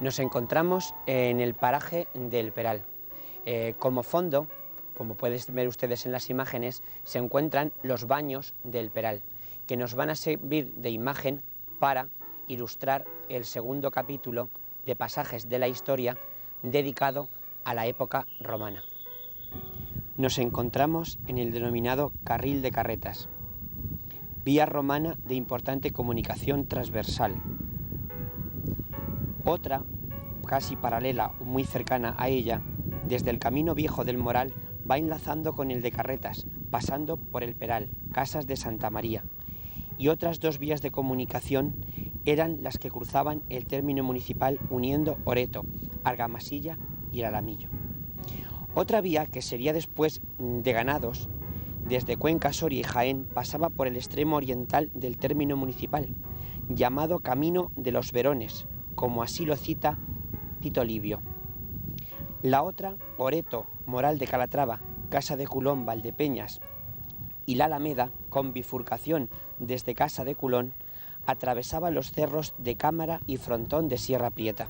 Nos encontramos en el paraje del Peral. Como fondo, como pueden ver ustedes en las imágenes, se encuentran los baños del Peral, que nos van a servir de imagen para ilustrar el segundo capítulo de Pasajes de la Historia dedicado a la época romana. Nos encontramos en el denominado Carril de Carretas, vía romana de importante comunicación transversal. Otra, casi paralela o muy cercana a ella, desde el camino viejo del Moral, va enlazando con el de Carretas, pasando por el Peral, Casas de Santa María. Y otras dos vías de comunicación eran las que cruzaban el término municipal uniendo Oreto, Argamasilla y el Alamillo. Otra vía, que sería después de ganados, desde Cuenca, Soria y Jaén, pasaba por el extremo oriental del término municipal, llamado Camino de los Verones, como así lo cita Tito Livio. La otra, Oreto, Moral de Calatrava, Casa de Culón, Valdepeñas y la Alameda, con bifurcación desde Casa de Culón, atravesaba los cerros de Cámara y Frontón de Sierra Prieta.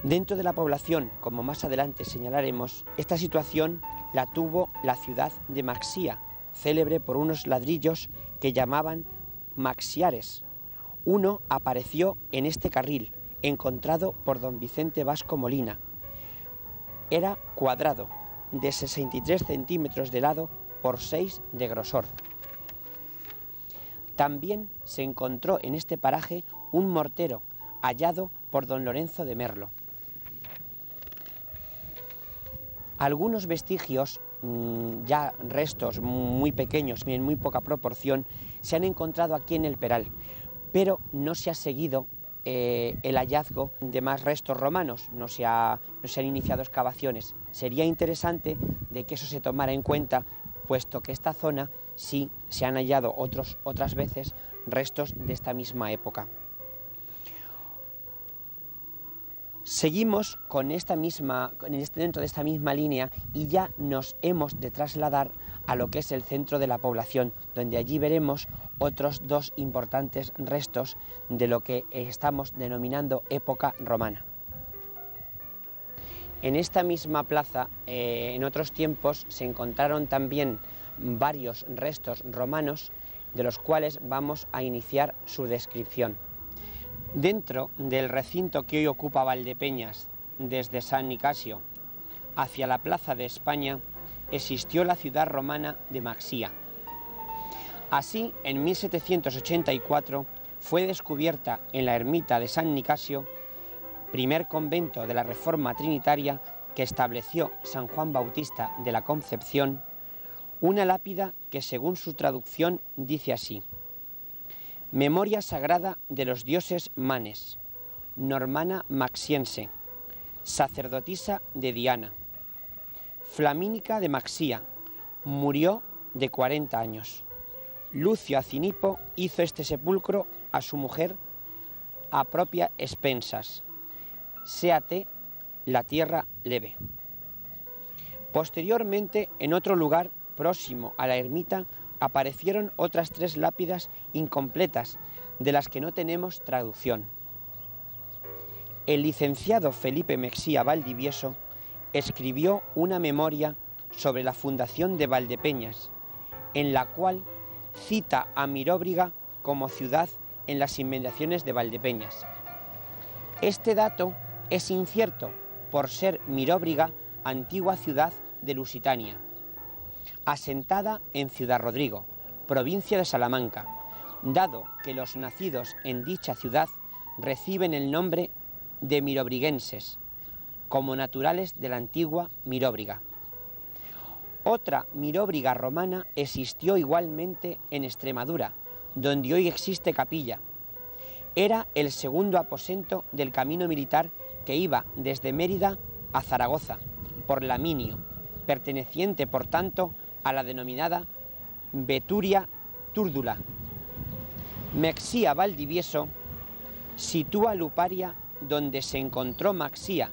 Dentro de la población, como más adelante señalaremos, esta situación la tuvo la ciudad de Maxía, célebre por unos ladrillos que llamaban maxiares. Uno apareció en este carril, encontrado por don Vicente Vasco Molina. Era cuadrado, de 63 centímetros de lado por 6 de grosor. También se encontró en este paraje un mortero, hallado por don Lorenzo de Merlo. Algunos vestigios, ya restos muy pequeños, en muy poca proporción, se han encontrado aquí en el Peral, pero no se ha seguido el hallazgo de más restos romanos, no se han iniciado excavaciones. Sería interesante de que eso se tomara en cuenta, puesto que esta zona sí se han hallado otras veces restos de esta misma época. Seguimos dentro de esta misma línea y ya nos hemos de trasladar a lo que es el centro de la población, donde allí veremos otros dos importantes restos de lo que estamos denominando época romana. En esta misma plaza, en otros tiempos, se encontraron también varios restos romanos, de los cuales vamos a iniciar su descripción. Dentro del recinto que hoy ocupa Valdepeñas, desde San Nicasio hacia la Plaza de España, existió la ciudad romana de Maxía. Así, en 1784 fue descubierta en la ermita de San Nicasio, primer convento de la Reforma Trinitaria que estableció San Juan Bautista de la Concepción, una lápida que, según su traducción, dice así: Memoria sagrada de los dioses Manes, Normana Maxiense, sacerdotisa de Diana, Flamínica de Maxía, murió de 40 años. Lucio Acinipo hizo este sepulcro a su mujer a propia expensas. Séate la tierra leve. Posteriormente, en otro lugar próximo a la ermita, aparecieron otras 3 lápidas incompletas, de las que no tenemos traducción. El licenciado Felipe Mexía Valdivieso escribió una memoria sobre la fundación de Valdepeñas, en la cual cita a Miróbriga como ciudad en las inmediaciones de Valdepeñas. Este dato es incierto, por ser Miróbriga antigua ciudad de Lusitania, asentada en Ciudad Rodrigo, provincia de Salamanca, dado que los nacidos en dicha ciudad reciben el nombre de mirobriguenses, como naturales de la antigua Miróbriga. Otra Miróbriga romana existió igualmente en Extremadura, donde hoy existe capilla. Era el segundo aposento del camino militar que iba desde Mérida a Zaragoza, por Laminio, perteneciente, por tanto, a la denominada Veturia Túrdula. Mexía Valdivieso sitúa Luparia donde se encontró Maxía.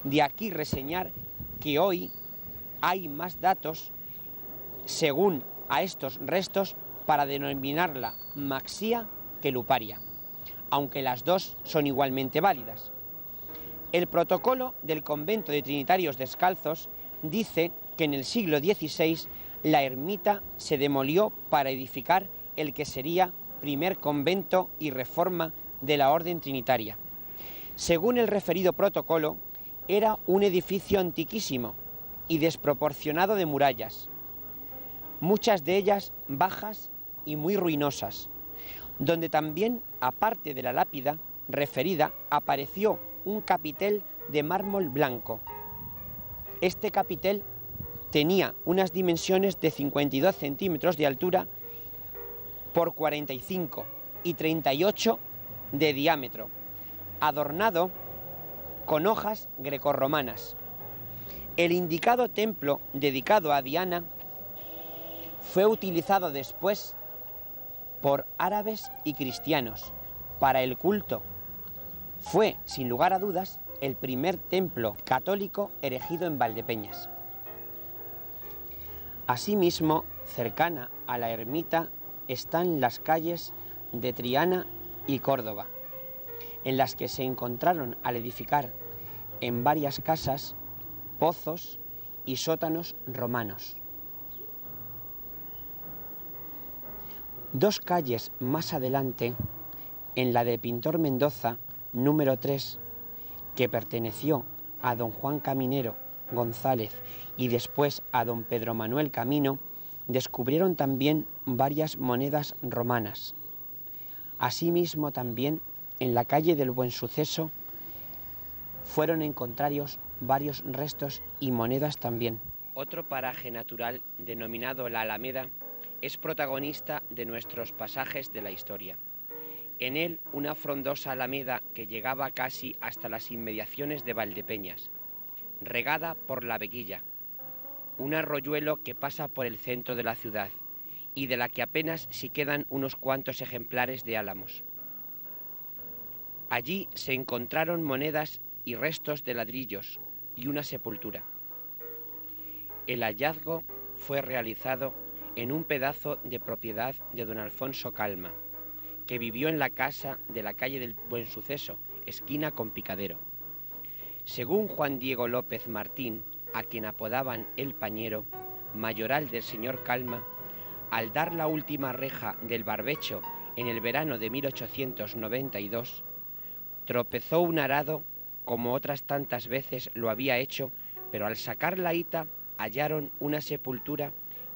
De aquí reseñar que hoy hay más datos, según a estos restos, para denominarla Maxía que Luparia. aunque las dos son igualmente válidas. El protocolo del convento de Trinitarios Descalzos dice que en el siglo XVI la ermita se demolió para edificar el que sería primer convento y reforma de la orden trinitaria. Según el referido protocolo, era un edificio antiquísimo y desproporcionado de murallas, muchas de ellas bajas y muy ruinosas, donde también, aparte de la lápida referida, apareció un capitel de mármol blanco. Este capitel tenía unas dimensiones de 52 centímetros de altura por 45 y 38 de diámetro, adornado con hojas grecorromanas. El indicado templo dedicado a Diana fue utilizado después por árabes y cristianos para el culto. Fue, sin lugar a dudas, el primer templo católico erigido en Valdepeñas. Asimismo, cercana a la ermita están las calles de Triana y Córdoba, en las que se encontraron al edificar en varias casas, pozos y sótanos romanos. Dos calles más adelante, en la de Pintor Mendoza, número 3, que perteneció a don Juan Caminero González y después a don Pedro Manuel Camino, descubrieron también varias monedas romanas. Asimismo, también en la calle del Buen Suceso fueron encontrados varios restos y monedas también. Otro paraje natural denominado la Alameda es protagonista de nuestros pasajes de la historia. En él, una frondosa alameda que llegaba casi hasta las inmediaciones de Valdepeñas, regada por la Veguilla, un arroyuelo que pasa por el centro de la ciudad y de la que apenas si quedan unos cuantos ejemplares de álamos. Allí se encontraron monedas y restos de ladrillos y una sepultura. El hallazgo fue realizado en un pedazo de propiedad de don Alfonso Calma, que vivió en la casa de la calle del Buen Suceso, esquina con Picadero. Según Juan Diego López Martín, a quien apodaban el Pañero, mayoral del señor Calma, al dar la última reja del barbecho en el verano de 1892, tropezó un arado como otras tantas veces lo había hecho, pero al sacar la hita hallaron una sepultura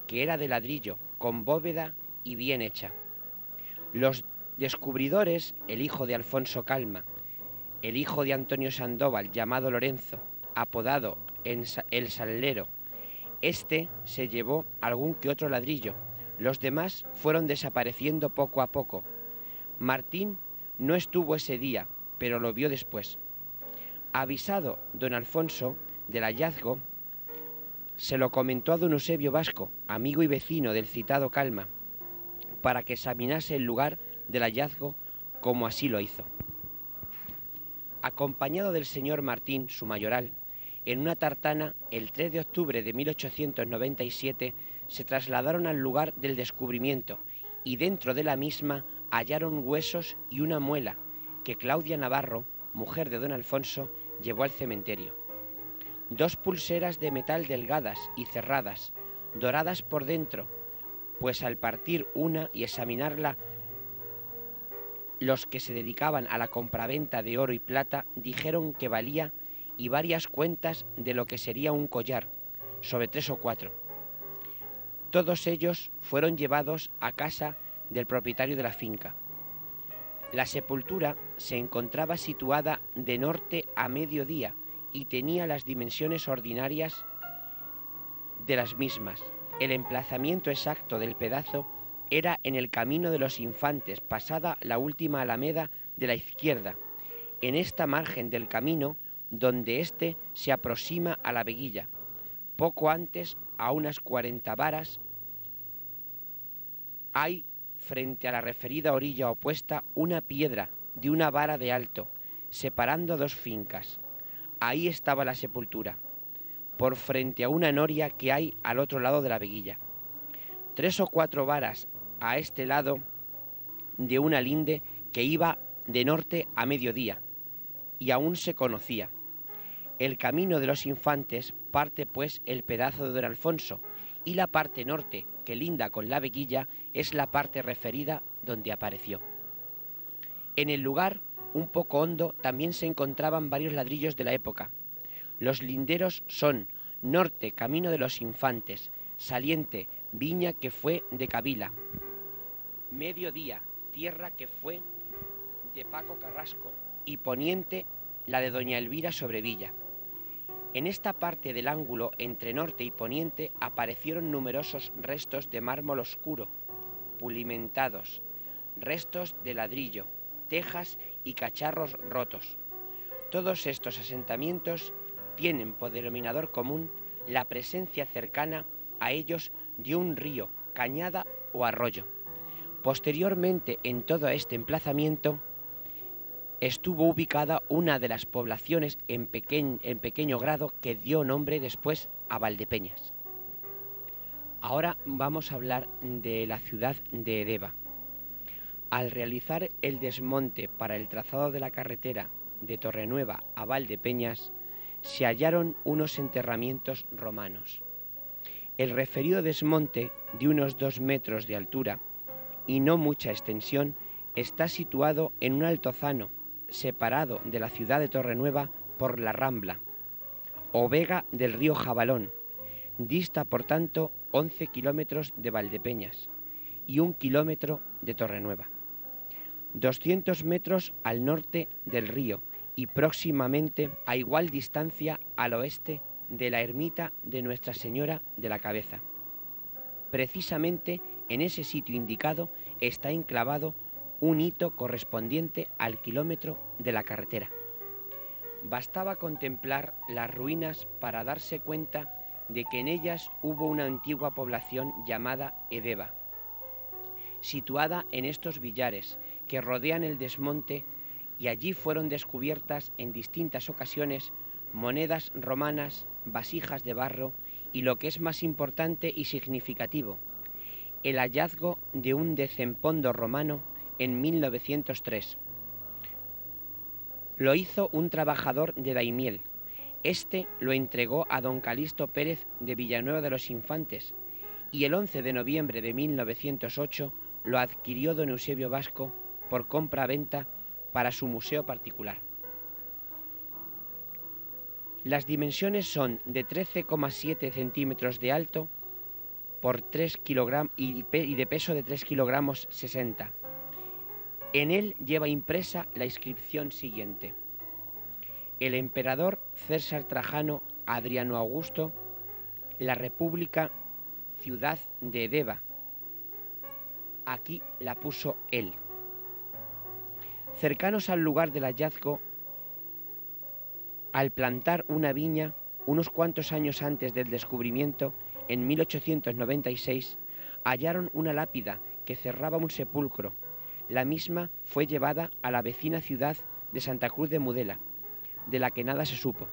que era de ladrillo, con bóveda y bien hecha. Los descubridores, el hijo de Alfonso Calma, el hijo de Antonio Sandoval, llamado Lorenzo, apodado el Salero, este se llevó algún que otro ladrillo, los demás fueron desapareciendo poco a poco. Martín no estuvo ese día, pero lo vio después. Avisado don Alfonso del hallazgo, se lo comentó a don Eusebio Vasco, amigo y vecino del citado Calma, para que examinase el lugar del hallazgo, como así lo hizo. Acompañado del señor Martín, su mayoral, en una tartana, el 3 de octubre de 1897, se trasladaron al lugar del descubrimiento y dentro de la misma hallaron huesos y una muela que Claudia Navarro, mujer de don Alfonso, llevó al cementerio. 2 pulseras de metal delgadas y cerradas, doradas por dentro, pues al partir una y examinarla, los que se dedicaban a la compraventa de oro y plata dijeron que valía y varias cuentas de lo que sería un collar, sobre 3 o 4. Todos ellos fueron llevados a casa del propietario de la finca. La sepultura se encontraba situada de norte a mediodía y tenía las dimensiones ordinarias de las mismas. El emplazamiento exacto del pedazo era en el Camino de los Infantes, pasada la última alameda de la izquierda, en esta margen del camino donde éste se aproxima a la Veguilla. Poco antes, a unas 40 varas, hay, frente a la referida orilla opuesta, una piedra de una vara de alto, separando 2 fincas. Ahí estaba la sepultura, por frente a una noria que hay al otro lado de la Veguilla. 3 o 4 varas a este lado de una linde que iba de norte a mediodía, y aún se conocía. El camino de los Infantes parte pues el pedazo de don Alfonso, y la parte norte, que linda con la Veguilla, es la parte referida donde apareció. En el lugar, un poco hondo, también se encontraban varios ladrillos de la época. Los linderos son norte, camino de los Infantes, saliente, viña que fue de Cavila, mediodía, tierra que fue de Paco Carrasco, y poniente, la de doña Elvira Sobrevilla. En esta parte del ángulo entre norte y poniente aparecieron numerosos restos de mármol oscuro, pulimentados, restos de ladrillo, tejas y cacharros rotos. Todos estos asentamientos tienen por denominador común la presencia cercana a ellos de un río, cañada o arroyo. Posteriormente, en todo este emplazamiento estuvo ubicada una de las poblaciones en pequeño grado que dio nombre después a Valdepeñas. Ahora vamos a hablar de la ciudad de Edeva. Al realizar el desmonte para el trazado de la carretera de Torrenueva a Valdepeñas, se hallaron unos enterramientos romanos. El referido desmonte, de unos 2 metros de altura y no mucha extensión, está situado en un altozano, separado de la ciudad de Torrenueva por la Rambla, o vega del río Jabalón. Dista, por tanto, 11 kilómetros de Valdepeñas y 1 kilómetro de Torrenueva. 200 metros al norte del río y próximamente a igual distancia al oeste de la ermita de Nuestra Señora de la Cabeza. Precisamente en ese sitio indicado está enclavado un hito correspondiente al kilómetro de la carretera. Bastaba contemplar las ruinas para darse cuenta de que en ellas hubo una antigua población llamada Edeva, situada en estos villares que rodean el desmonte, y allí fueron descubiertas en distintas ocasiones monedas romanas, vasijas de barro y, lo que es más importante y significativo, el hallazgo de un decempondo romano en 1903. Lo hizo un trabajador de Daimiel. Este lo entregó a don Calixto Pérez de Villanueva de los Infantes, y el 11 de noviembre de 1908 lo adquirió don Eusebio Vasco por compra-venta para su museo particular. Las dimensiones son de 13,7 centímetros de alto por 3 kilogramos y de peso de 3 kilogramos 60. En él lleva impresa la inscripción siguiente: el emperador César Trajano Adriano Augusto, la República, ciudad de Edeva. Aquí la puso él. Cercanos al lugar del hallazgo, al plantar una viña, unos cuantos años antes del descubrimiento, en 1896, hallaron una lápida que cerraba un sepulcro. La misma fue llevada a la vecina ciudad de Santa Cruz de Mudela, de la que nada se supo.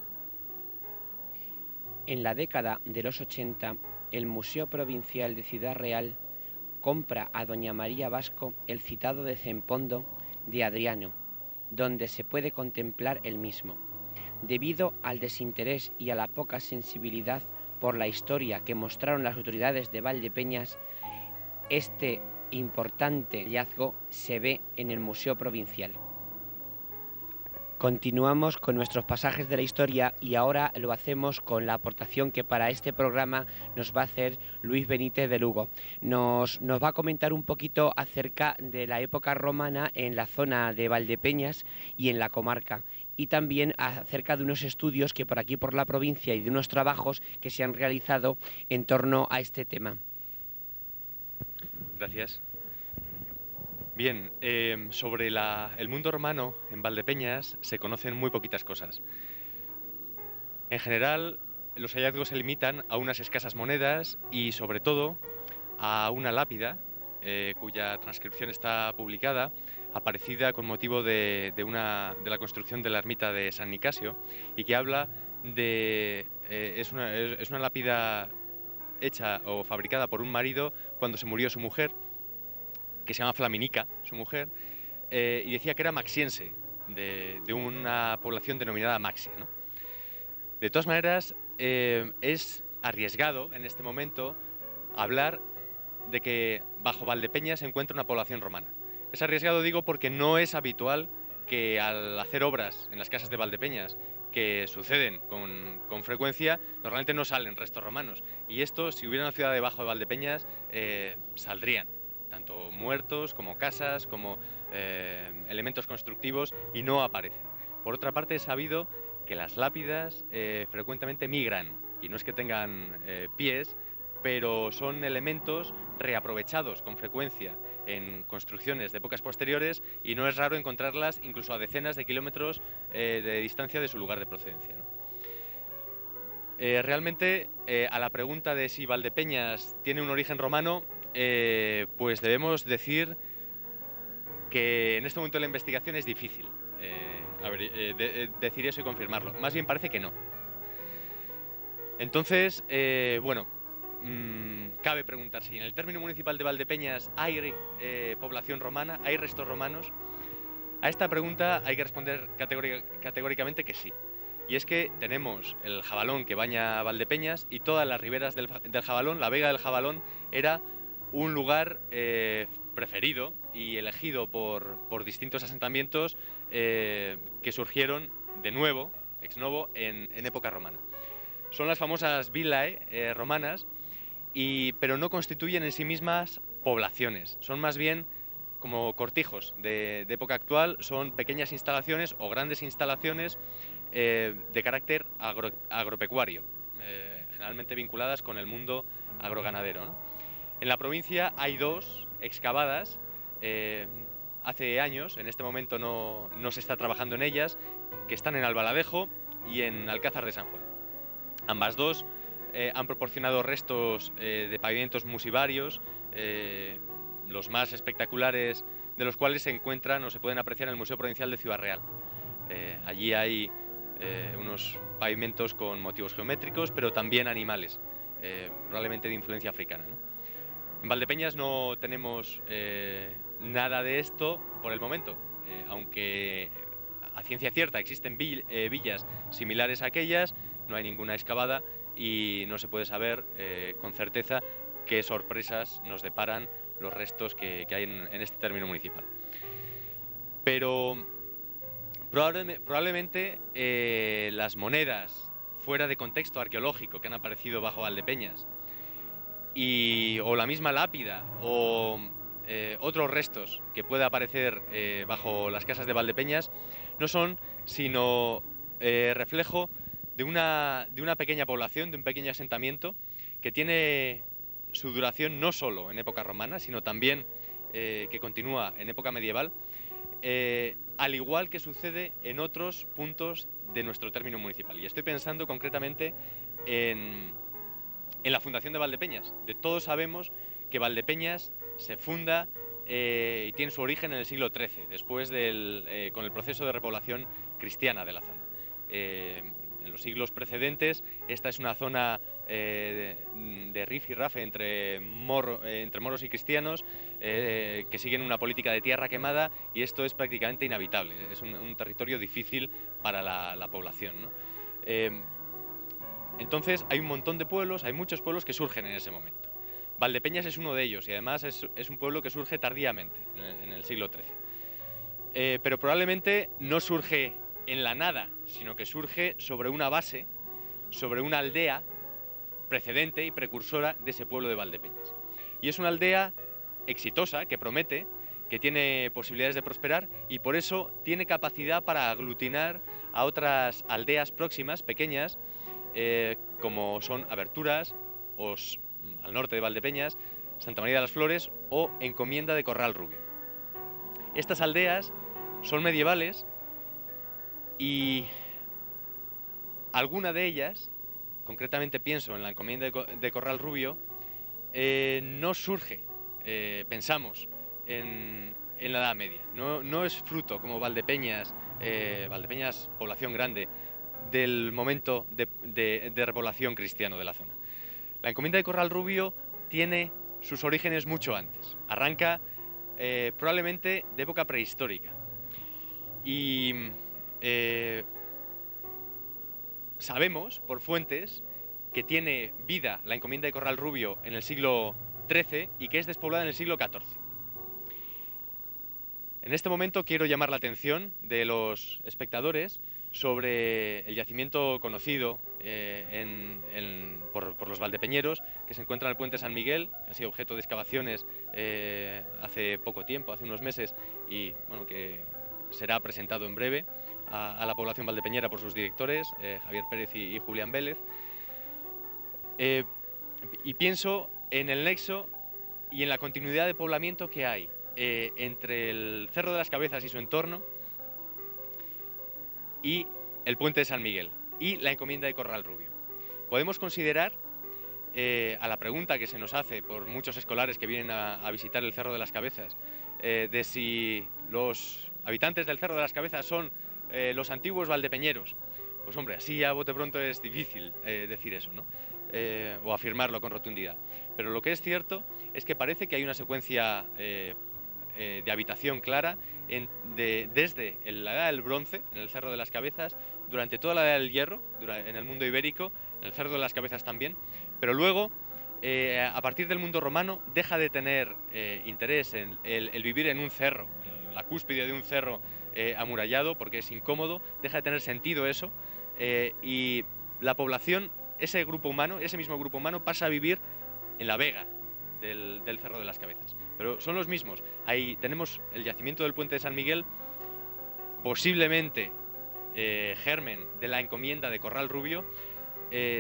En la década de los 80, el Museo Provincial de Ciudad Real compra a doña María Vasco el citado decempondo de Adriano, donde se puede contemplar el mismo. Debido al desinterés y a la poca sensibilidad por la historia que mostraron las autoridades de Valdepeñas, este importante hallazgo se ve en el Museo Provincial. Continuamos con nuestros pasajes de la historia y ahora lo hacemos con la aportación que para este programa nos va a hacer Luis Benítez de Lugo. Nos va a comentar un poquito acerca de la época romana en la zona de Valdepeñas y en la comarca, y también acerca de unos estudios que por aquí por la provincia y de unos trabajos que se han realizado en torno a este tema. Gracias. Bien, sobre el mundo romano en Valdepeñas se conocen muy poquitas cosas. En general, los hallazgos se limitan a unas escasas monedas y, sobre todo, a una lápida cuya transcripción está publicada, aparecida con motivo de la construcción de la ermita de San Nicasio, y que habla de... es una lápida hecha o fabricada por un marido cuando se murió su mujer, que se llama Flaminica, su mujer, y decía que era maxiense, de una población denominada Maxia, ¿no? De todas maneras, es arriesgado en este momento hablar de que bajo Valdepeñas se encuentra una población romana. Es arriesgado, digo, porque no es habitual que al hacer obras en las casas de Valdepeñas, que suceden con frecuencia, normalmente no salen restos romanos. Y esto, si hubiera una ciudad debajo de Valdepeñas, saldrían tanto muertos como casas, como elementos constructivos, y no aparecen. Por otra parte, es sabido que las lápidas frecuentemente migran, y no es que tengan pies, pero son elementos reaprovechados con frecuencia en construcciones de épocas posteriores, y no es raro encontrarlas incluso a decenas de kilómetros de distancia de su lugar de procedencia, ¿no? Realmente, a la pregunta de si Valdepeñas tiene un origen romano, pues debemos decir que en este momento de la investigación es difícil decir eso y confirmarlo. Más bien parece que no. Entonces, bueno, cabe preguntarse si en el término municipal de Valdepeñas hay población romana, hay restos romanos. A esta pregunta hay que responder categóricamente que sí. Y es que tenemos el Jabalón que baña Valdepeñas, y todas las riberas del Jabalón, la vega del Jabalón, era un lugar preferido y elegido por distintos asentamientos que surgieron de nuevo, ex novo, en época romana. Son las famosas villae romanas, pero no constituyen en sí mismas poblaciones. Son más bien como cortijos de época actual, son pequeñas instalaciones o grandes instalaciones de carácter agropecuario, generalmente vinculadas con el mundo agroganadero, ¿no? En la provincia hay dos excavadas hace años, en este momento no se está trabajando en ellas, que están en Albaladejo y en Alcázar de San Juan. Ambas dos han proporcionado restos de pavimentos musivarios, los más espectaculares de los cuales se encuentran o se pueden apreciar en el Museo Provincial de Ciudad Real. Allí hay unos pavimentos con motivos geométricos, pero también animales, probablemente de influencia africana, ¿no? En Valdepeñas no tenemos nada de esto por el momento, aunque a ciencia cierta existen villas similares a aquellas, no hay ninguna excavada y no se puede saber con certeza qué sorpresas nos deparan los restos que hay en este término municipal. Pero probablemente las monedas fuera de contexto arqueológico que han aparecido bajo Valdepeñas, o la misma lápida, o otros restos que pueda aparecer bajo las casas de Valdepeñas, no son sino reflejo de una pequeña población, de un pequeño asentamiento que tiene su duración no solo en época romana, sino también que continúa en época medieval, al igual que sucede en otros puntos de nuestro término municipal. Y estoy pensando concretamente en la fundación de Valdepeñas. De todos sabemos que Valdepeñas se funda y tiene su origen en el siglo XIII, después con el proceso de repoblación cristiana de la zona. En los siglos precedentes, esta es una zona de rifirrafe entre moros y cristianos que siguen una política de tierra quemada, y esto es prácticamente inhabitable. Es un territorio difícil para la población, ¿no? Entonces hay un montón de pueblos, hay muchos pueblos que surgen en ese momento. Valdepeñas es uno de ellos, y además es un pueblo que surge tardíamente, en el siglo XIII. Pero probablemente no surge en la nada, sino que surge sobre una base, sobre una aldea precedente y precursora de ese pueblo de Valdepeñas. Y es una aldea exitosa, que promete, que tiene posibilidades de prosperar, y por eso tiene capacidad para aglutinar a otras aldeas próximas, pequeñas, como son Aberturas, al norte de Valdepeñas, Santa María de las Flores o Encomienda de Corral Rubio. Estas aldeas son medievales, y alguna de ellas, concretamente pienso en la Encomienda de Corral Rubio, no surge, pensamos, en la Edad Media. No es fruto, como Valdepeñas, población grande, del momento de repoblación cristiano de la zona. La Encomienda de Corral Rubio tiene sus orígenes mucho antes. Arranca probablemente de época prehistórica. Y sabemos, por fuentes, que tiene vida la encomienda de Corral Rubio en el siglo XIII y que es despoblada en el siglo XIV. En este momento quiero llamar la atención de los espectadores sobre el yacimiento conocido por los valdepeñeros, que se encuentra en el puente San Miguel, que ha sido objeto de excavaciones hace poco tiempo, hace unos meses, y bueno, que será presentado en breve a la población valdepeñera por sus directores, Javier Pérez y Julián Vélez. Y pienso en el nexo y en la continuidad de poblamiento que hay entre el Cerro de las Cabezas y su entorno y el puente de San Miguel y la encomienda de Corral Rubio. Podemos considerar, a la pregunta que se nos hace por muchos escolares que vienen a visitar el Cerro de las Cabezas, de si los habitantes del Cerro de las Cabezas son los antiguos valdepeñeros. Pues hombre, así a bote pronto es difícil decir eso, ¿no? O afirmarlo con rotundidad. Pero lo que es cierto es que parece que hay una secuencia de habitación clara desde la Edad del Bronce, en el Cerro de las Cabezas, durante toda la Edad del Hierro, en el mundo ibérico, en el Cerro de las Cabezas también, pero luego, a partir del mundo romano, deja de tener interés en el vivir en un cerro, en la cúspide de un cerro amurallado, porque es incómodo, deja de tener sentido eso, y la población, ese mismo grupo humano pasa a vivir en la vega del Cerro de las Cabezas. Pero son los mismos. Ahí tenemos el yacimiento del puente de San Miguel, posiblemente germen de la encomienda de Corral Rubio.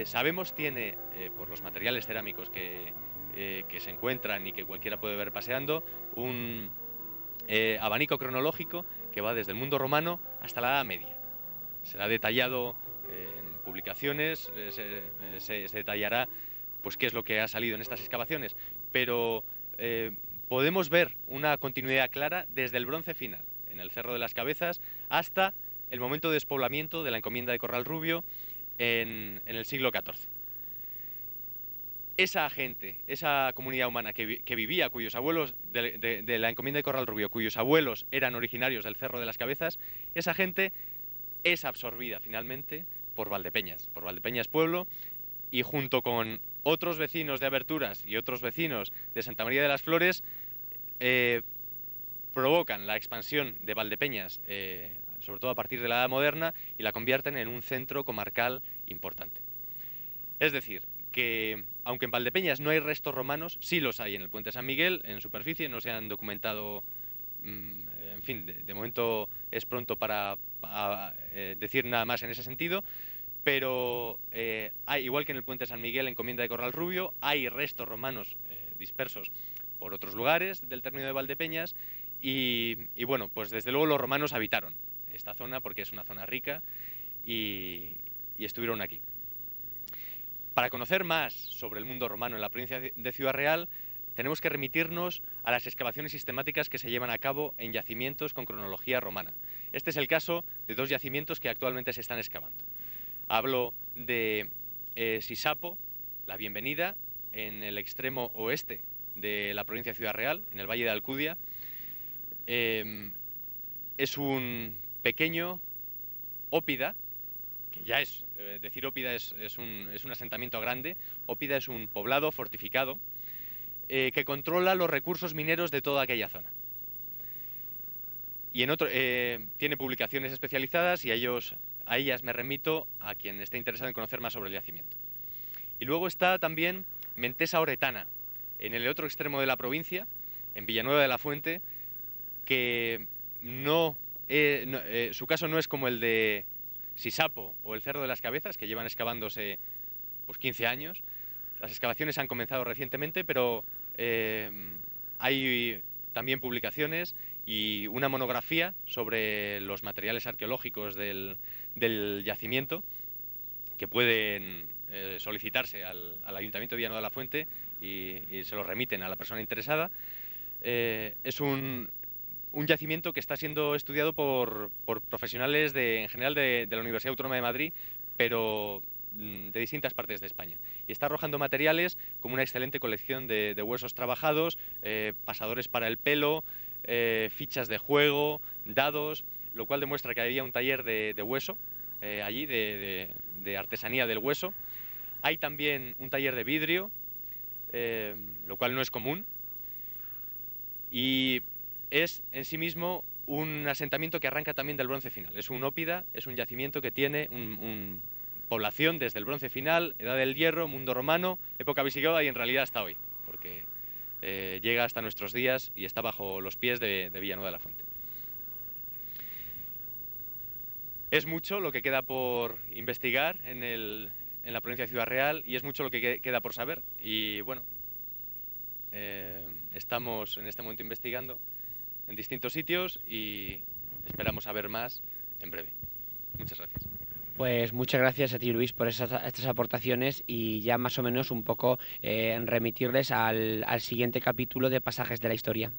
Sabemos tiene, por los materiales cerámicos que se encuentran y que cualquiera puede ver paseando, un abanico cronológico que va desde el mundo romano hasta la Edad Media. Será detallado en publicaciones, se detallará pues qué es lo que ha salido en estas excavaciones, pero podemos ver una continuidad clara desde el Bronce final, en el Cerro de las Cabezas, hasta el momento de despoblamiento de la encomienda de Corral Rubio en el siglo XIV. Esa gente, esa comunidad humana que vivía, cuyos abuelos de la encomienda de Corral Rubio, cuyos abuelos eran originarios del Cerro de las Cabezas, esa gente es absorbida finalmente por Valdepeñas pueblo, y junto con otros vecinos de Aberturas y otros vecinos de Santa María de las Flores provocan la expansión de Valdepeñas, sobre todo a partir de la Edad Moderna, y la convierten en un centro comarcal importante. Es decir, que aunque en Valdepeñas no hay restos romanos, sí los hay en el puente San Miguel, en superficie, no se han documentado, en fin, de momento es pronto para decir nada más en ese sentido, pero igual que en el puente San Miguel, encomienda de Corral Rubio, hay restos romanos dispersos por otros lugares del término de Valdepeñas y bueno, pues desde luego los romanos habitaron esta zona porque es una zona rica y estuvieron aquí. Para conocer más sobre el mundo romano en la provincia de Ciudad Real, tenemos que remitirnos a las excavaciones sistemáticas que se llevan a cabo en yacimientos con cronología romana. Este es el caso de dos yacimientos que actualmente se están excavando. Hablo de Sisapo, la Bienvenida, en el extremo oeste de la provincia de Ciudad Real, en el Valle de Alcudia. Es un pequeño ópida, que ya es, decir ópida es un asentamiento grande. Ópida es un poblado fortificado que controla los recursos mineros de toda aquella zona. Y tiene publicaciones especializadas y a ellas me remito a quien esté interesado en conocer más sobre el yacimiento. Y luego está también Mentesa Oretana, en el otro extremo de la provincia, en Villanueva de la Fuente, que su caso no es como el de Sisapo o el Cerro de las Cabezas, que llevan excavándose pues 15 años. Las excavaciones han comenzado recientemente, pero hay también publicaciones y una monografía sobre los materiales arqueológicos del yacimiento que pueden solicitarse al Ayuntamiento de Villanueva de la Fuente y se lo remiten a la persona interesada. Es un yacimiento que está siendo estudiado por profesionales en general de la Universidad Autónoma de Madrid, pero de distintas partes de España. Y está arrojando materiales como una excelente colección de huesos trabajados, pasadores para el pelo, fichas de juego, dados, lo cual demuestra que había un taller de hueso allí, de artesanía del hueso. Hay también un taller de vidrio, lo cual no es común. Y es en sí mismo un asentamiento que arranca también del bronce final. Es un ópida, es un yacimiento que tiene población desde el bronce final, edad del hierro, mundo romano, época visigoda y en realidad hasta hoy, porque llega hasta nuestros días y está bajo los pies de Villanueva de la Fuente. Es mucho lo que queda por investigar en la provincia de Ciudad Real y es mucho lo que queda por saber. Y bueno, estamos en este momento investigando en distintos sitios y esperamos saber más en breve. Muchas gracias. Pues muchas gracias a ti, Luis, por estas aportaciones y ya más o menos un poco remitirles al siguiente capítulo de Pasajes de la Historia.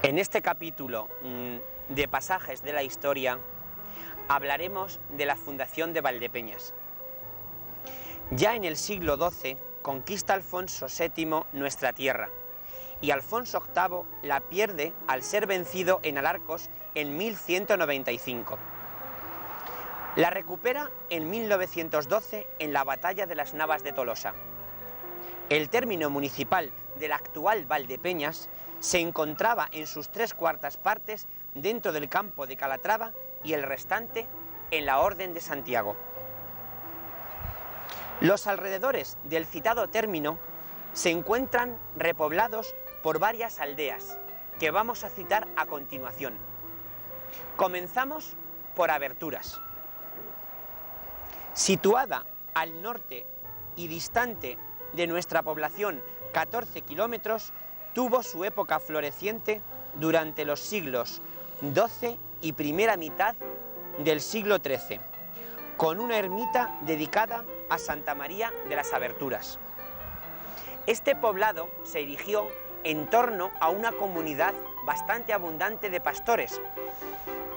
En este capítulo de Pasajes de la Historia hablaremos de la fundación de Valdepeñas. Ya en el siglo XII conquista Alfonso VII nuestra tierra y Alfonso VIII la pierde al ser vencido en Alarcos en 1195. La recupera en 1912 en la batalla de las Navas de Tolosa. El término municipal del actual Valdepeñas se encontraba en sus 3/4 partes dentro del campo de Calatrava y el restante en la Orden de Santiago. Los alrededores del citado término se encuentran repoblados por varias aldeas que vamos a citar a continuación. Comenzamos por Aberturas. Situada al norte y distante de nuestra población 14 kilómetros, tuvo su época floreciente durante los siglos XII y primera mitad del siglo XIII, con una ermita dedicada a Santa María de las Aberturas. Este poblado se erigió en torno a una comunidad bastante abundante de pastores,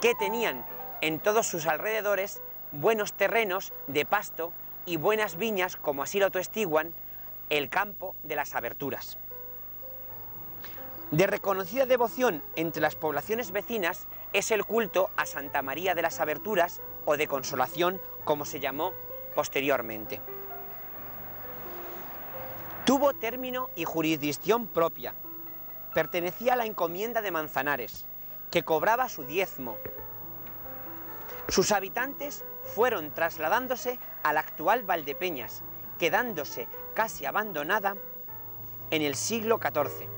que tenían en todos sus alrededores buenos terrenos de pasto y buenas viñas, como así lo atestiguan el campo de las Aberturas. De reconocida devoción entre las poblaciones vecinas es el culto a Santa María de las Aberturas o de Consolación, como se llamó posteriormente. Tuvo término y jurisdicción propia. Pertenecía a la encomienda de Manzanares, que cobraba su diezmo. Sus habitantes fueron trasladándose al actual Valdepeñas, quedándose casi abandonada en el siglo XIV.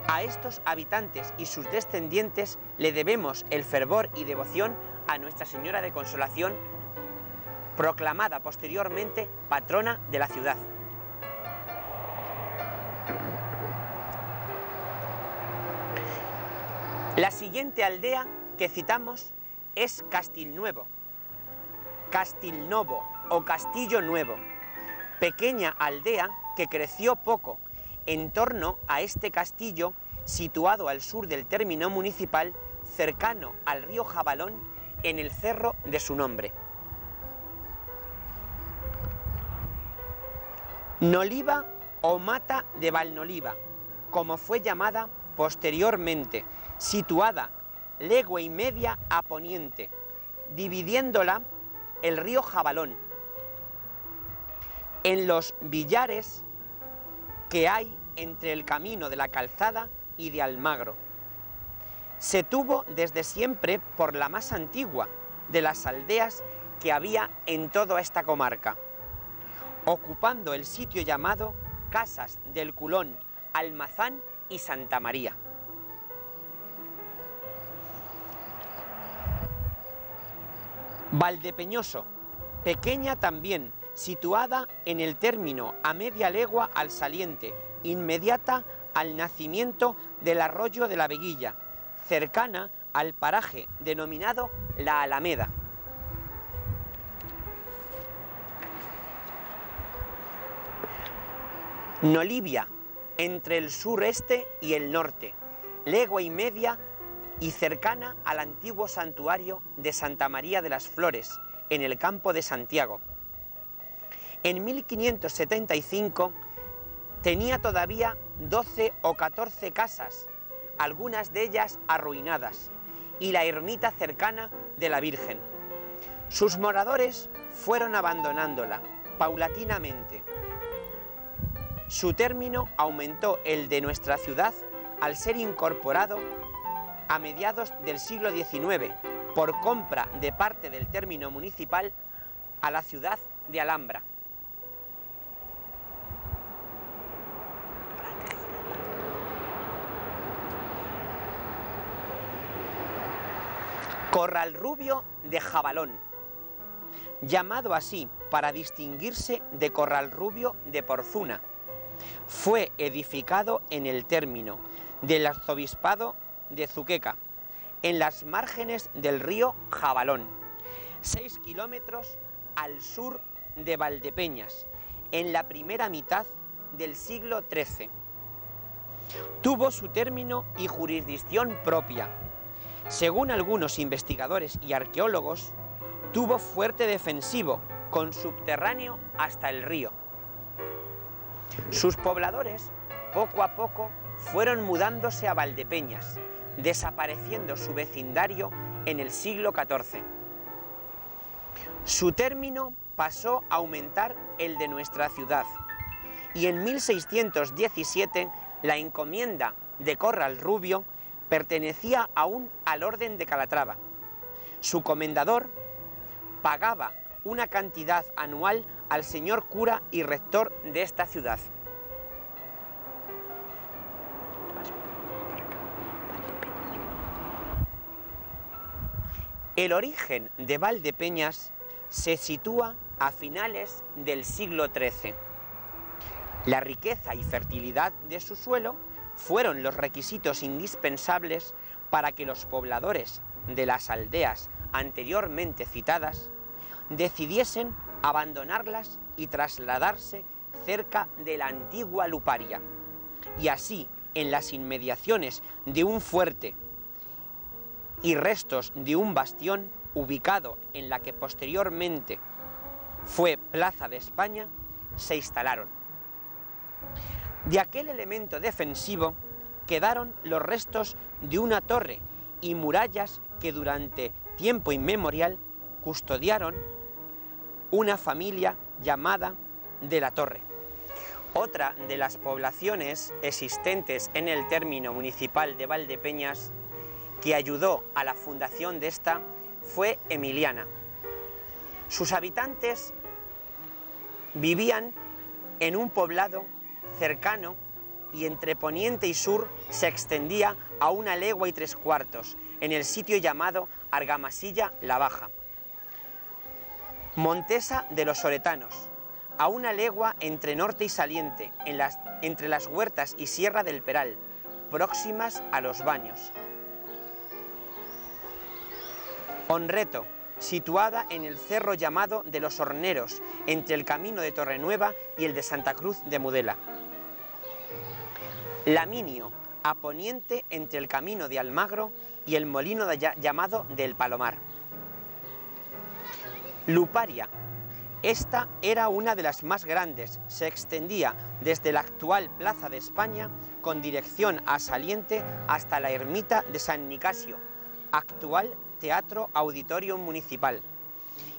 A estos habitantes y sus descendientes le debemos el fervor y devoción a Nuestra Señora de Consolación, proclamada posteriormente patrona de la ciudad. La siguiente aldea que citamos es Castilnuevo, Castilnovo o Castillo Nuevo, pequeña aldea que creció poco en torno a este castillo situado al sur del término municipal, cercano al río Jabalón, en el cerro de su nombre. Noliva o Mata de Valnoliva, como fue llamada posteriormente, situada legua y media a poniente, dividiéndola el río Jabalón, en los villares que hay entre el camino de la Calzada y de Almagro. Se tuvo desde siempre por la más antigua de las aldeas que había en toda esta comarca, ocupando el sitio llamado Casas del Culón, Almazán y Santa María. Valdepeñoso, pequeña también, situada en el término a media legua al saliente, inmediata al nacimiento del arroyo de la Veguilla, cercana al paraje denominado La Alameda. Nolivia, entre el sureste y el norte, legua y media y cercana al antiguo santuario de Santa María de las Flores, en el campo de Santiago. En 1575 tenía todavía 12 o 14 casas, algunas de ellas arruinadas, y la ermita cercana de la Virgen. Sus moradores fueron abandonándola paulatinamente. Su término aumentó el de nuestra ciudad al ser incorporado a mediados del siglo XIX por compra de parte del término municipal a la ciudad de Alhambra. Corralrubio de Jabalón, llamado así para distinguirse de Corralrubio de Porzuna, fue edificado en el término del arzobispado de Zuqueca, en las márgenes del río Jabalón, 6 kilómetros al sur de Valdepeñas, en la primera mitad del siglo XIII. Tuvo su término y jurisdicción propia. Según algunos investigadores y arqueólogos, tuvo fuerte defensivo, con subterráneo hasta el río. Sus pobladores, poco a poco, fueron mudándose a Valdepeñas, desapareciendo su vecindario en el siglo XIV. Su término pasó a aumentar el de nuestra ciudad, y en 1617 la encomienda de Corralrubio pertenecía aún al orden de Calatrava. Su comendador pagaba una cantidad anual al señor cura y rector de esta ciudad. El origen de Valdepeñas se sitúa a finales del siglo XIII. La riqueza y fertilidad de su suelo fueron los requisitos indispensables para que los pobladores de las aldeas anteriormente citadas decidiesen abandonarlas y trasladarse cerca de la antigua Luparia, y así en las inmediaciones de un fuerte y restos de un bastión ubicado en la que posteriormente fue Plaza de España, se instalaron. De aquel elemento defensivo quedaron los restos de una torre y murallas que durante tiempo inmemorial custodiaron una familia llamada de la Torre. Otra de las poblaciones existentes en el término municipal de Valdepeñas que ayudó a la fundación de esta fue Emiliana. Sus habitantes vivían en un poblado cercano y entre poniente y sur se extendía a 1 legua y 3/4 en el sitio llamado Argamasilla la Baja. Montesa de los Oretanos, a 1 legua entre norte y saliente, entre las huertas y Sierra del Peral, próximas a los baños. Honreto, situada en el cerro llamado de los Horneros, entre el camino de Torrenueva y el de Santa Cruz de Mudela. Laminio, a poniente entre el camino de Almagro y el molino llamado del Palomar. Luparia, esta era una de las más grandes, se extendía desde la actual Plaza de España con dirección a Saliente hasta la ermita de San Nicasio, actual Teatro Auditorio Municipal,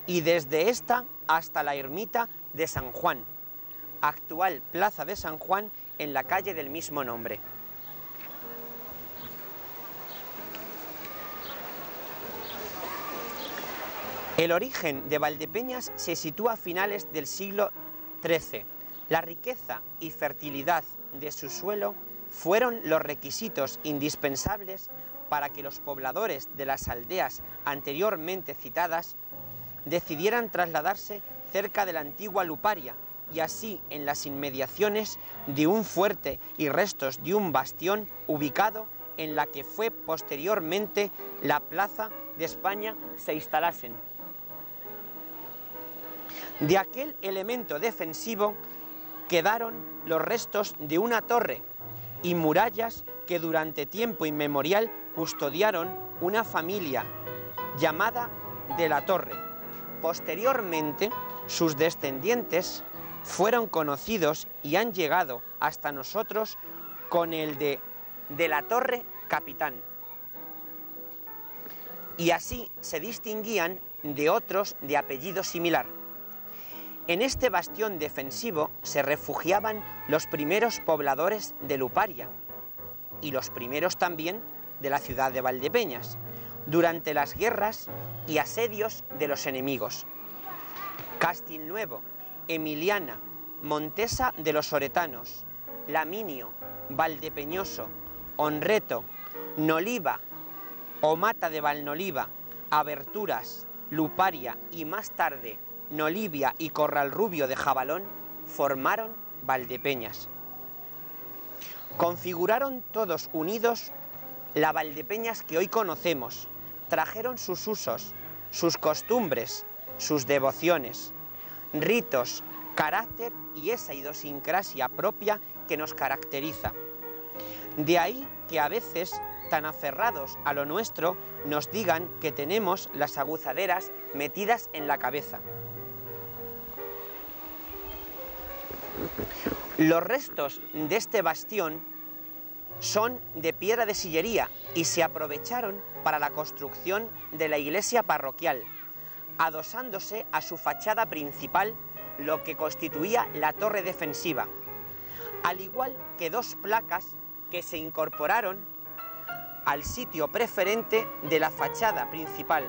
y desde esta hasta la ermita de San Juan, actual Plaza de San Juan en la calle del mismo nombre. El origen de Valdepeñas se sitúa a finales del siglo XIII. La riqueza y fertilidad de su suelo fueron los requisitos indispensables para que los pobladores de las aldeas anteriormente citadas decidieran trasladarse cerca de la antigua Luparia y así en las inmediaciones de un fuerte y restos de un bastión ubicado en la que fue posteriormente la Plaza de España se instalasen. De aquel elemento defensivo quedaron los restos de una torre y murallas que durante tiempo inmemorial custodiaron una familia llamada de la Torre. Posteriormente, sus descendientes fueron conocidos y han llegado hasta nosotros con el de la Torre Capitán. Y así se distinguían de otros de apellido similar. En este bastión defensivo se refugiaban los primeros pobladores de Luparia y los primeros también de la ciudad de Valdepeñas, durante las guerras y asedios de los enemigos. Castilnuevo, Emiliana, Montesa de los Oretanos, Laminio, Valdepeñoso, Honreto, Noliva o Mata de Valnoliva, Aberturas, Luparia y más tarde Nolivia y Corralrubio de Jabalón formaron Valdepeñas. Configuraron todos unidos la Valdepeñas que hoy conocemos, trajeron sus usos, sus costumbres, sus devociones, ritos, carácter y esa idiosincrasia propia que nos caracteriza. De ahí que a veces, tan aferrados a lo nuestro, nos digan que tenemos las aguzaderas metidas en la cabeza. Los restos de este bastión son de piedra de sillería y se aprovecharon para la construcción de la iglesia parroquial, adosándose a su fachada principal lo que constituía la torre defensiva, al igual que dos placas que se incorporaron al sitio preferente de la fachada principal,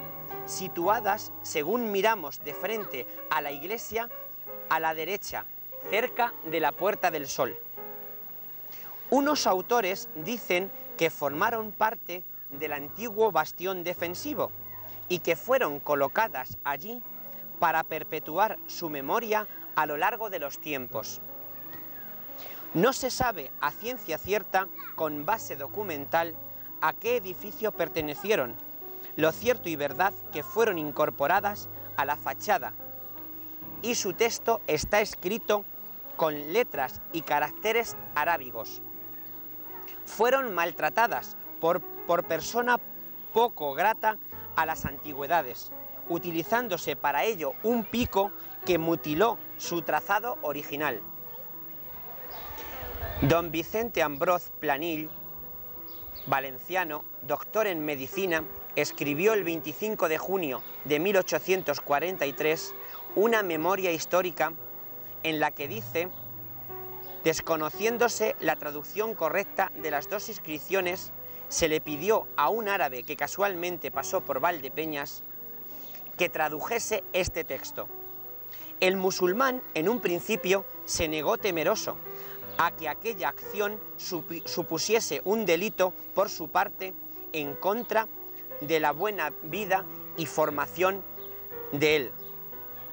situadas, según miramos de frente a la iglesia, a la derecha, cerca de la Puerta del Sol. Unos autores dicen que formaron parte del antiguo bastión defensivo y que fueron colocadas allí para perpetuar su memoria a lo largo de los tiempos. No se sabe a ciencia cierta, con base documental, a qué edificio pertenecieron. Lo cierto y verdad que fueron incorporadas a la fachada y su texto está escrito con letras y caracteres arábigos. Fueron maltratadas por persona poco grata a las antigüedades, utilizándose para ello un pico que mutiló su trazado original. Don Vicente Ambroz Planil, valenciano, doctor en medicina, escribió el 25 de junio de 1843 una memoria histórica en la que dice, desconociéndose la traducción correcta de las dos inscripciones, se le pidió a un árabe que casualmente pasó por Valdepeñas que tradujese este texto. El musulmán en un principio se negó temeroso a que aquella acción supusiese un delito por su parte en contra de la buena vida y formación de él,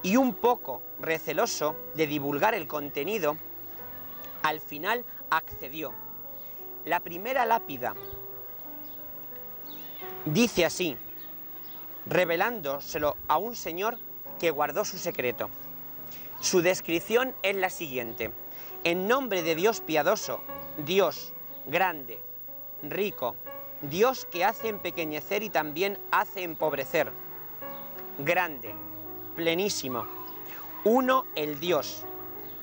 y un poco receloso de divulgar el contenido, al final accedió. La primera lápida dice así, revelándoselo a un señor que guardó su secreto. Su descripción es la siguiente: en nombre de Dios piadoso, Dios grande, rico, Dios que hace empequeñecer y también hace empobrecer, grande, plenísimo, uno el Dios,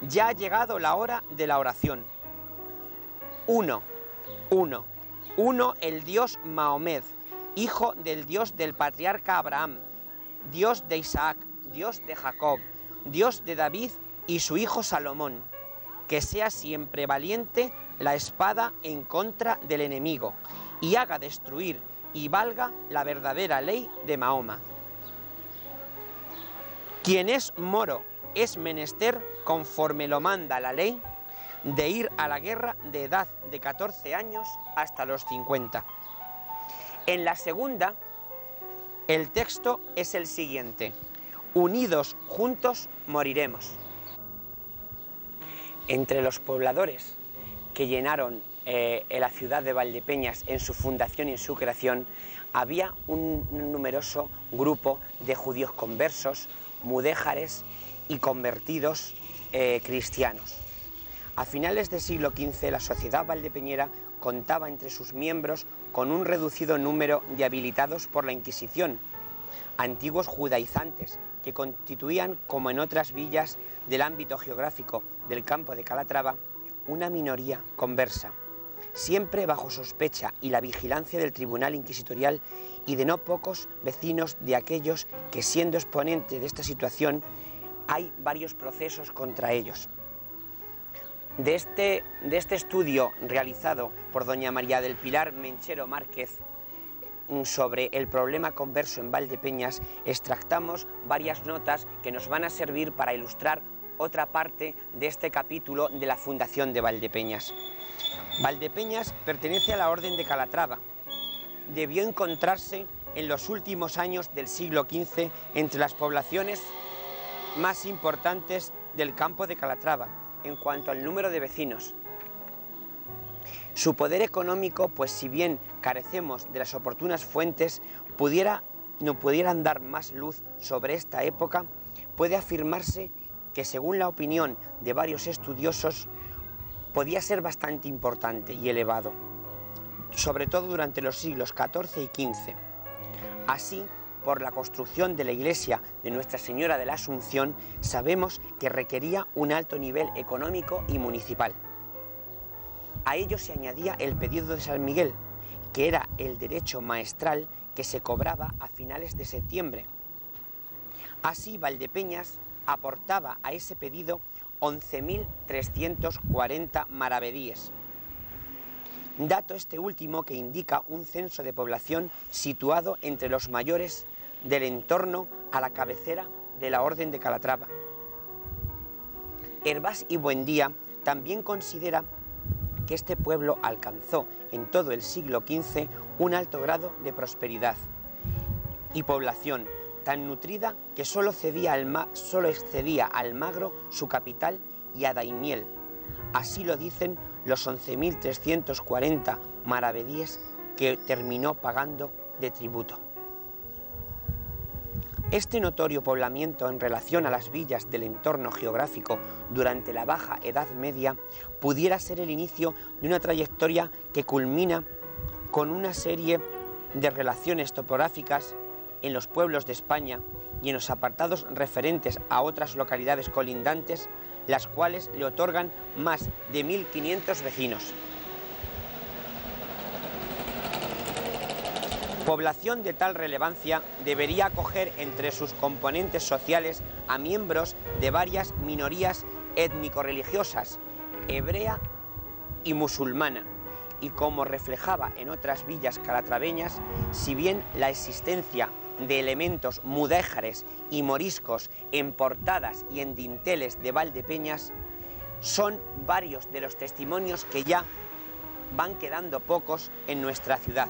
ya ha llegado la hora de la oración. Uno el Dios Mahomed, hijo del Dios del patriarca Abraham, Dios de Isaac, Dios de Jacob, Dios de David y su hijo Salomón, que sea siempre valiente la espada en contra del enemigo y haga destruir y valga la verdadera ley de Mahoma. Quien es moro es menester, conforme lo manda la ley, de ir a la guerra de edad de 14 años hasta los 50. En la segunda, el texto es el siguiente: Unidos juntos moriremos. Entre los pobladores que llenaron la ciudad de Valdepeñas en su fundación y en su creación, había un numeroso grupo de judíos conversos, mudéjares y convertidos cristianos. A finales del siglo XV, la sociedad valdepeñera contaba entre sus miembros con un reducido número de habilitados por la Inquisición, antiguos judaizantes que constituían, como en otras villas del ámbito geográfico del campo de Calatrava, una minoría conversa, siempre bajo sospecha y la vigilancia del tribunal inquisitorial y de no pocos vecinos de aquellos que, siendo exponentes de esta situación, hay varios procesos contra ellos. De este estudio realizado por doña María del Pilar Menchero Márquez sobre el problema converso en Valdepeñas, extractamos varias notas que nos van a servir para ilustrar otra parte de este capítulo de la fundación de Valdepeñas. Valdepeñas pertenece a la Orden de Calatrava. Debió encontrarse en los últimos años del siglo XV entre las poblaciones más importantes del campo de Calatrava en cuanto al número de vecinos. Su poder económico, pues si bien carecemos de las oportunas fuentes, no pudieran dar más luz sobre esta época, puede afirmarse que, según la opinión de varios estudiosos, podía ser bastante importante y elevado, sobre todo durante los siglos XIV y XV. Así, por la construcción de la iglesia de Nuestra Señora de la Asunción, sabemos que requería un alto nivel económico y municipal. A ello se añadía el pedido de San Miguel, que era el derecho maestral que se cobraba a finales de septiembre. Así, Valdepeñas aportaba a ese pedido 11.340 maravedíes. Dato este último que indica un censo de población situado entre los mayores del entorno a la cabecera de la Orden de Calatrava. Hervás y Buendía también considera que este pueblo alcanzó en todo el siglo XV un alto grado de prosperidad y población tan nutrida que solo excedía al Magro su capital y a Daimiel. Así lo dicen los 11.340 maravedíes que terminó pagando de tributo. Este notorio poblamiento en relación a las villas del entorno geográfico durante la Baja Edad Media pudiera ser el inicio de una trayectoria que culmina con una serie de relaciones topográficas en los pueblos de España y en los apartados referentes a otras localidades colindantes, las cuales le otorgan más de 1.500 vecinos. Población de tal relevancia debería acoger entre sus componentes sociales a miembros de varias minorías étnico-religiosas, hebrea y musulmana, y como reflejaba en otras villas calatraveñas, si bien la existencia de elementos mudéjares y moriscos en portadas y en dinteles de Valdepeñas, son varios de los testimonios que ya van quedando pocos en nuestra ciudad.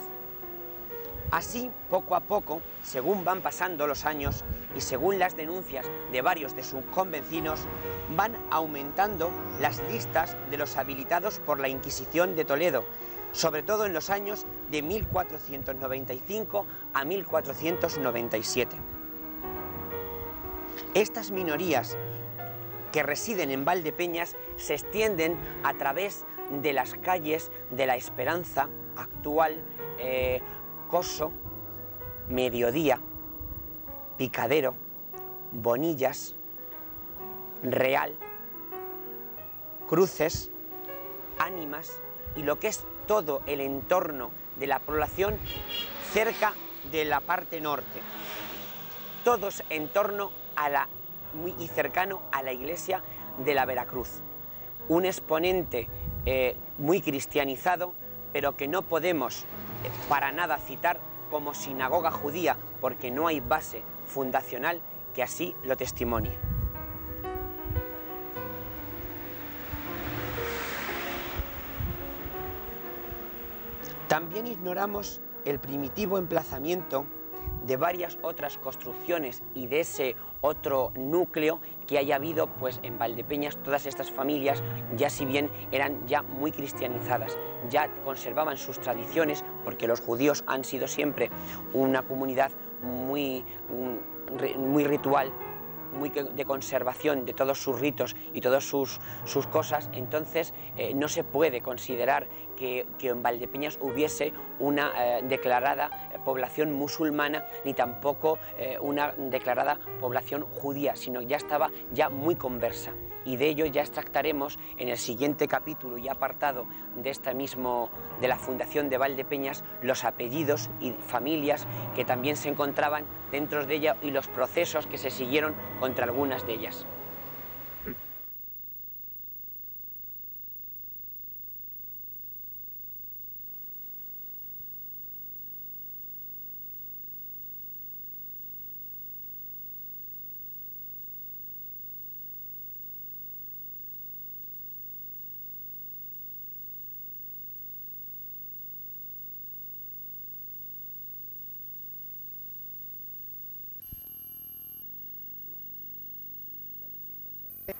Así, poco a poco, según van pasando los años y según las denuncias de varios de sus convecinos, van aumentando las listas de los habilitados por la Inquisición de Toledo, sobre todo en los años de 1495 a 1497. Estas minorías que residen en Valdepeñas se extienden a través de las calles de La Esperanza, actual, Coso, Mediodía, Picadero, Bonillas, Real, Cruces, Ánimas y lo que es todo el entorno de la población cerca de la parte norte. Todos en torno a y cercano a la iglesia de la Veracruz. Un exponente muy cristianizado, pero que no podemos para nada citar como sinagoga judía, porque no hay base fundacional que así lo testimonie. También ignoramos el primitivo emplazamiento de varias otras construcciones y de ese otro núcleo que haya habido pues en Valdepeñas. Todas estas familias, ya si bien eran ya muy cristianizadas, ya conservaban sus tradiciones, porque los judíos han sido siempre una comunidad muy ritual, muy de conservación de todos sus ritos y todas sus cosas. Entonces no se puede considerar que en Valdepeñas hubiese una declarada población musulmana, ni tampoco una declarada población judía, sino ya estaba ya muy conversa. Y de ello ya extractaremos en el siguiente capítulo y apartado de de la fundación de Valdepeñas, los apellidos y familias que también se encontraban dentro de ella y los procesos que se siguieron contra algunas de ellas.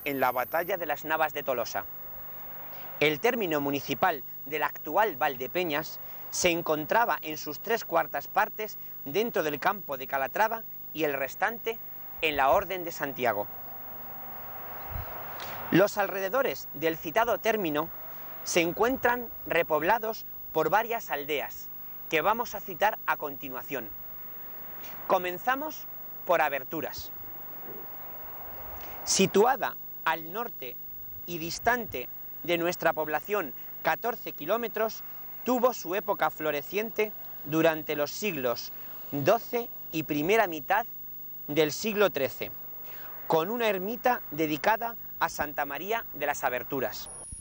En la batalla de las Navas de Tolosa. El término municipal del actual Valdepeñas se encontraba en sus 3/4 partes dentro del campo de Calatrava y el restante en la Orden de Santiago. Los alrededores del citado término se encuentran repoblados por varias aldeas que vamos a citar a continuación. Comenzamos por Aberturas. Situada al norte y distante de nuestra población 14 kilómetros, tuvo su época floreciente durante los siglos XII y primera mitad del siglo XIII, con una ermita dedicada a Santa María de las Aberturas.